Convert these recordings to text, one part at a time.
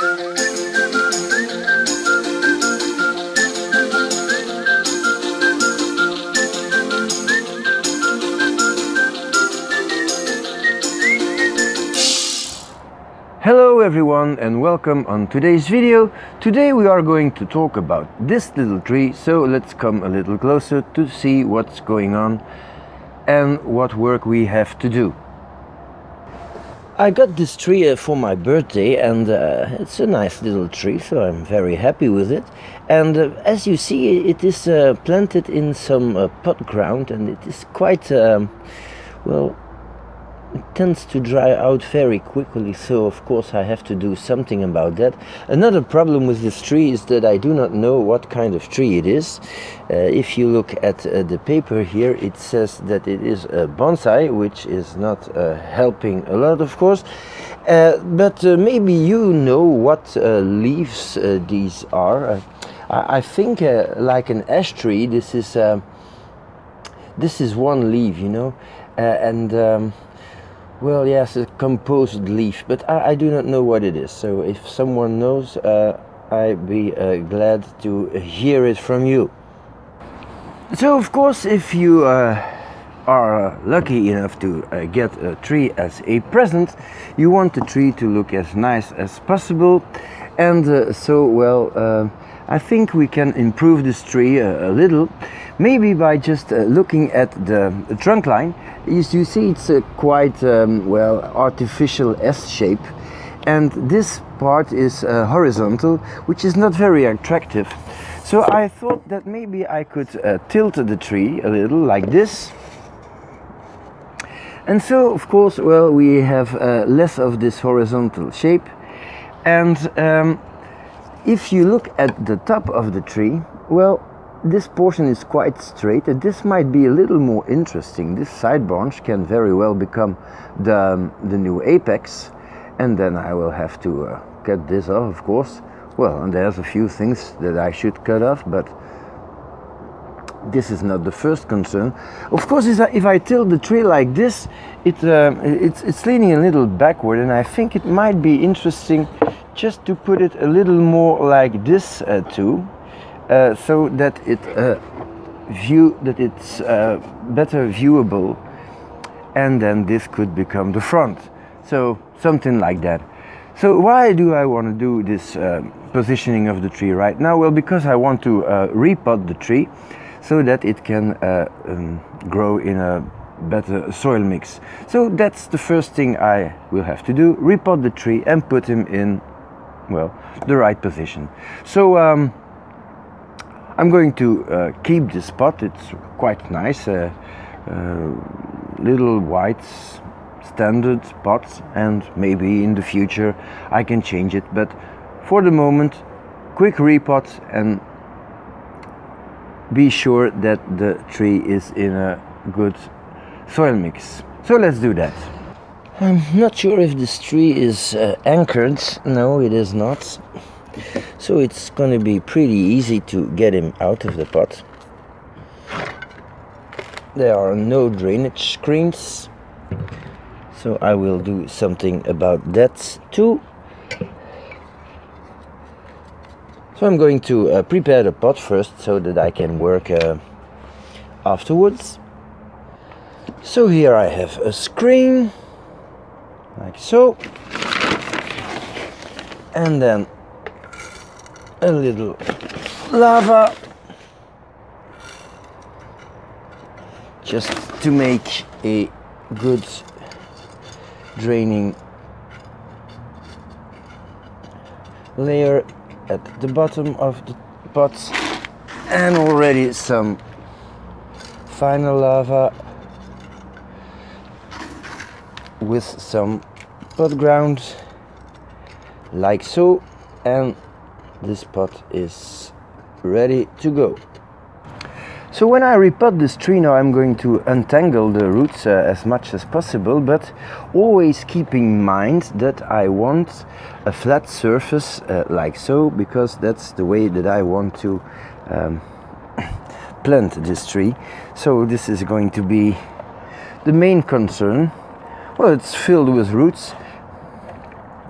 Hello everyone and welcome on today's video. Today we are going to talk about this little tree, so let's come a little closer to see what's going on and what work we have to do. I got this tree for my birthday, and it's a nice little tree, so I'm very happy with it. And as you see, it is planted in some pot ground, and it is quite well, it tends to dry out very quickly, so of course I have to do something about that. Another problem with this tree is that I do not know what kind of tree it is. If you look at the paper here, it says that it is a bonsai, which is not helping a lot, of course. But maybe you know what leaves these are. I think like an ash tree, this is one leaf, you know, well, yes, a composed leaf, but I do not know what it is. So if someone knows, I'd be glad to hear it from you. So of course, if you are lucky enough to get a tree as a present, you want the tree to look as nice as possible. And I think we can improve this tree a little, maybe by just looking at the trunk line. You see, it's quite artificial S shape, and this part is horizontal, which is not very attractive. So I thought that maybe I could tilt the tree a little like this. And so of course, well, we have less of this horizontal shape. And if you look at the top of the tree, well, this portion is quite straight, and this might be a little more interesting. This side branch can very well become the new apex, and then I will have to cut this off, of course. Well, and there's a few things that I should cut off, but this is not the first concern. Of course, if I tilt the tree like this, it's leaning a little backward, and I think it might be interesting just to put it a little more like this too. So that it's better viewable, and then this could become the front. So something like that. So why do I want to do this positioning of the tree right now? Well, because I want to repot the tree so that it can grow in a better soil mix. So that's the first thing I will have to do: repot the tree and put him in, well, the right position. So I'm going to keep this pot. It's quite nice, little white standard pots, and maybe in the future I can change it, but for the moment, quick repot and be sure that the tree is in a good soil mix. So let's do that. I'm not sure if this tree is anchored. No, it is not. So it's going to be pretty easy to get him out of the pot. There are no drainage screens, so I will do something about that too. So I'm going to prepare the pot first so that I can work afterwards. So here I have a screen, like so, and then a little lava, just to make a good draining layer at the bottom of the pot, and already some final lava with some pot ground, like so, and this pot is ready to go. So when I repot this tree now, I'm going to untangle the roots as much as possible, but always keeping in mind that I want a flat surface like so, because that's the way that I want to plant this tree. So this is going to be the main concern. Well, it's filled with roots.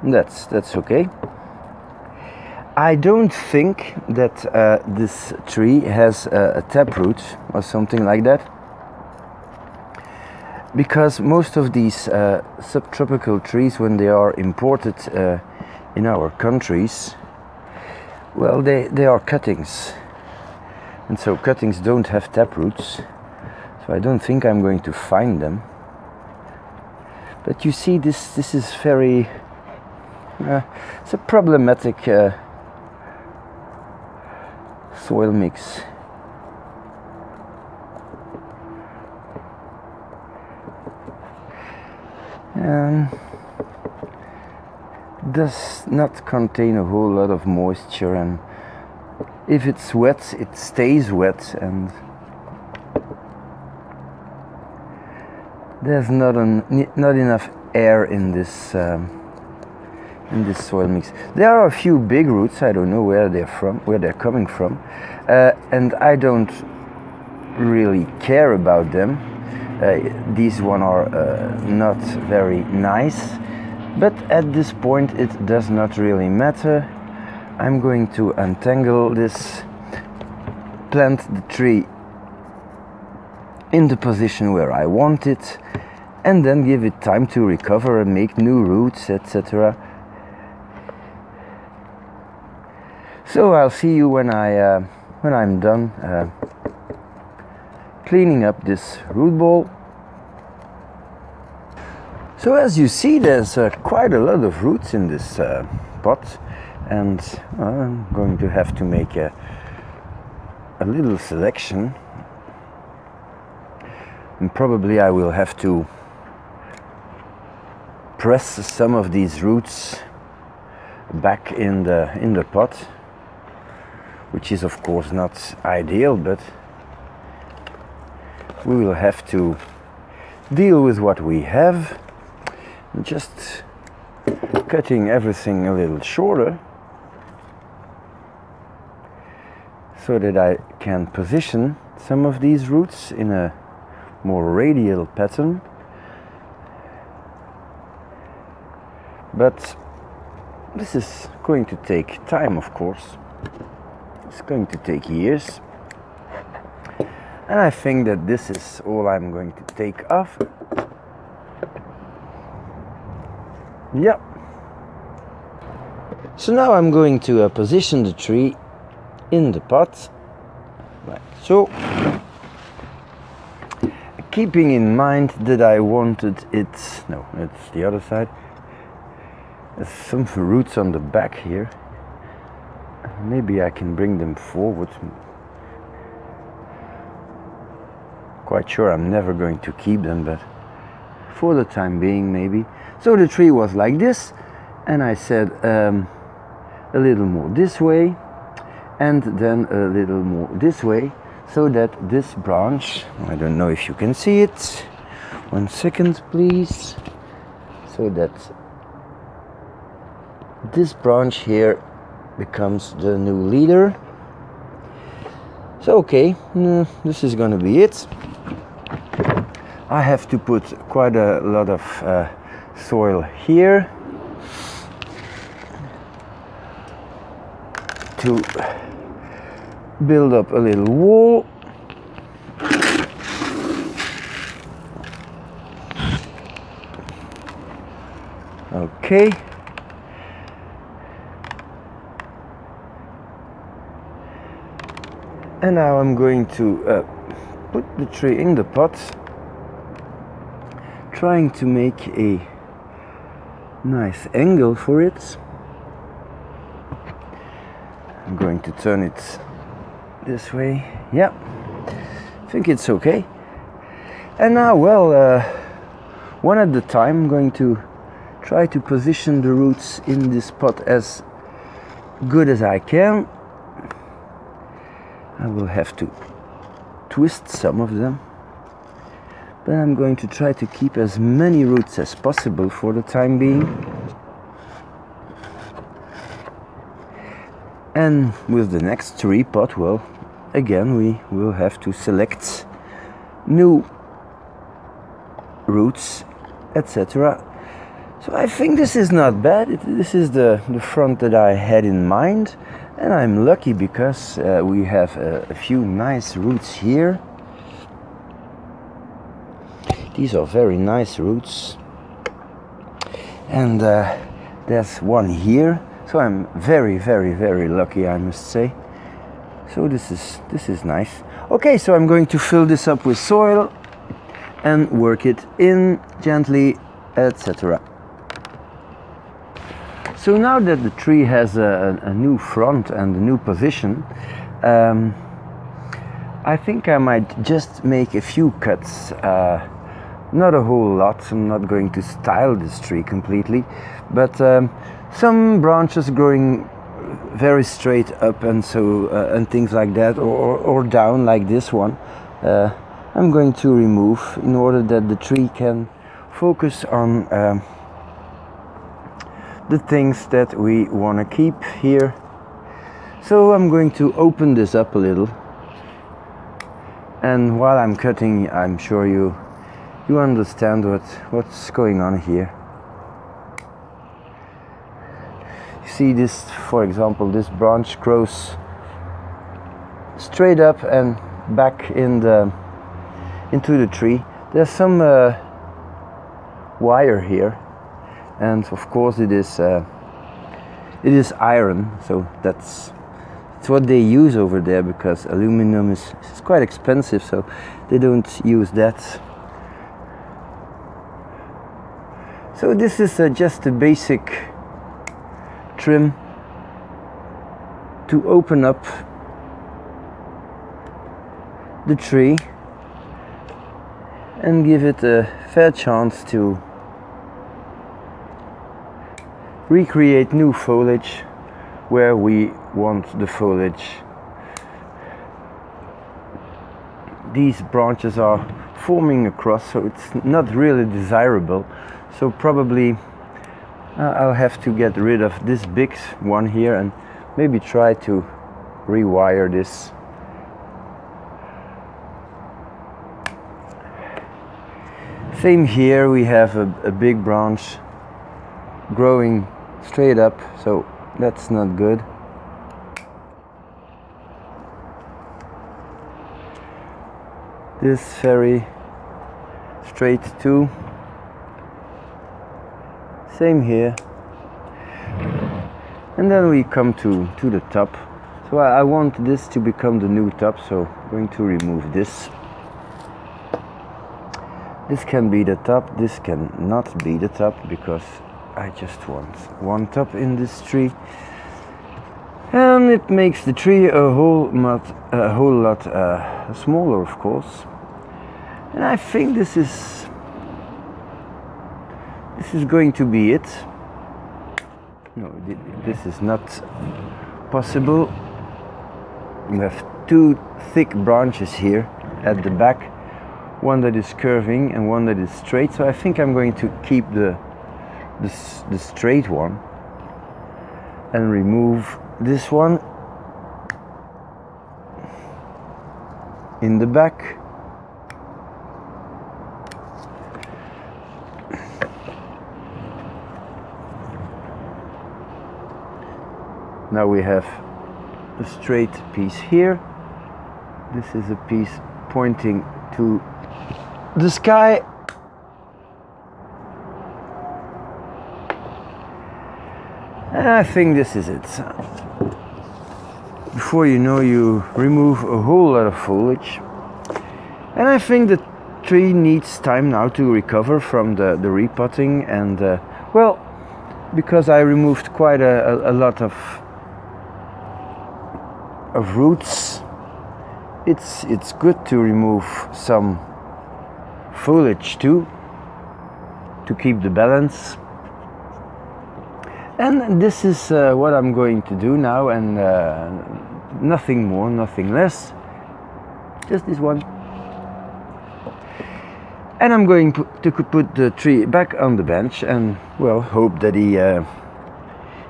That's okay. I don't think that this tree has a taproot or something like that, because most of these subtropical trees, when they are imported in our countries, well, they are cuttings, and so cuttings don't have taproots, so I don't think I'm going to find them. But you see, this is very it's a problematic soil mix. Does not contain a whole lot of moisture, and if it's wet, it stays wet, and there's not enough air in this soil mix. There are a few big roots. I don't know where they're coming from, and I don't really care about them. These ones are not very nice, but at this point it does not really matter. I'm going to untangle this, plant the tree in the position where I want it, and then give it time to recover and make new roots, etc. So I'll see you when I'm done cleaning up this root ball. So as you see, there's quite a lot of roots in this pot, and I'm going to have to make a little selection, and probably I will have to press some of these roots back in the pot, which is of course not ideal, but we will have to deal with what we have. Just cutting everything a little shorter so that I can position some of these roots in a more radial pattern. But this is going to take time, of course. It's going to take years. And I think that this is all I'm going to take off. Yep. So now I'm going to position the tree in the pot, like so, keeping in mind that I wanted it, no, it's the other side. There's some roots on the back here. Maybe I can bring them forward. Quite sure I'm never going to keep them, but for the time being maybe. So the tree was like this, and I said a little more this way, and then a little more this way, so that this branch, I don't know if you can see it, 1 second please, so that this branch here becomes the new leader. So okay, this is gonna be it. I have to put quite a lot of soil here to build up a little wall. Okay. And now I'm going to put the tree in the pot, trying to make a nice angle for it. I'm going to turn it this way. Yeah, I think it's okay. And now, well, one at a time, I'm going to try to position the roots in this pot as good as I can. I will have to twist some of them, but I'm going to try to keep as many roots as possible for the time being. And with the next tree pot, well, again we will have to select new roots, etc. So I think this is not bad. This is the front that I had in mind, and I'm lucky because we have a few nice roots here. These are very nice roots, and there's one here. So I'm very, very, very lucky, I must say. So this is nice. Okay, so I'm going to fill this up with soil and work it in gently, etc. So now that the tree has a new front and a new position, I think I might just make a few cuts. Not a whole lot. I'm not going to style this tree completely, but some branches growing very straight up and so and things like that, or down like this one, I'm going to remove in order that the tree can focus on the things that we want to keep here. So I'm going to open this up a little, and while I'm cutting, I'm sure you understand what's going on here. You see this, for example, this branch grows straight up and back into the tree. There's some wire here, and of course it is iron, so that's what they use over there, because aluminum is quite expensive, so they don't use that. So this is just a basic trim to open up the tree and give it a fair chance to recreate new foliage where we want the foliage. These branches are forming across, so it's not really desirable. So probably I'll have to get rid of this big one here and maybe try to rewire this. Same here, we have a big branch growing straight up, so that's not good. This very straight too. Same here. And then we come to the top. So I want this to become the new top, so I'm going to remove this. This can be the top, this can not be the top, because I just want one top in this tree. And it makes the tree a whole lot smaller, of course. And I think this is going to be it. No, this is not possible. We have two thick branches here at the back, one that is curving and one that is straight. So I think I'm going to keep the straight one and remove this one in the back. Now we have a straight piece here. This is a piece pointing to the sky. And I think this is it. Before you know, you remove a whole lot of foliage. And I think the tree needs time now to recover from the repotting, and well, because I removed quite a lot of roots, it's good to remove some foliage too, to keep the balance. And this is what I'm going to do now, and nothing more, nothing less, just this one. And I'm going to put the tree back on the bench, and well, hope that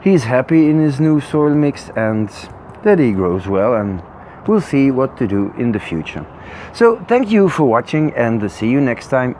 he's happy in his new soil mix and that he grows well, and we'll see what to do in the future. So thank you for watching, and see you next time.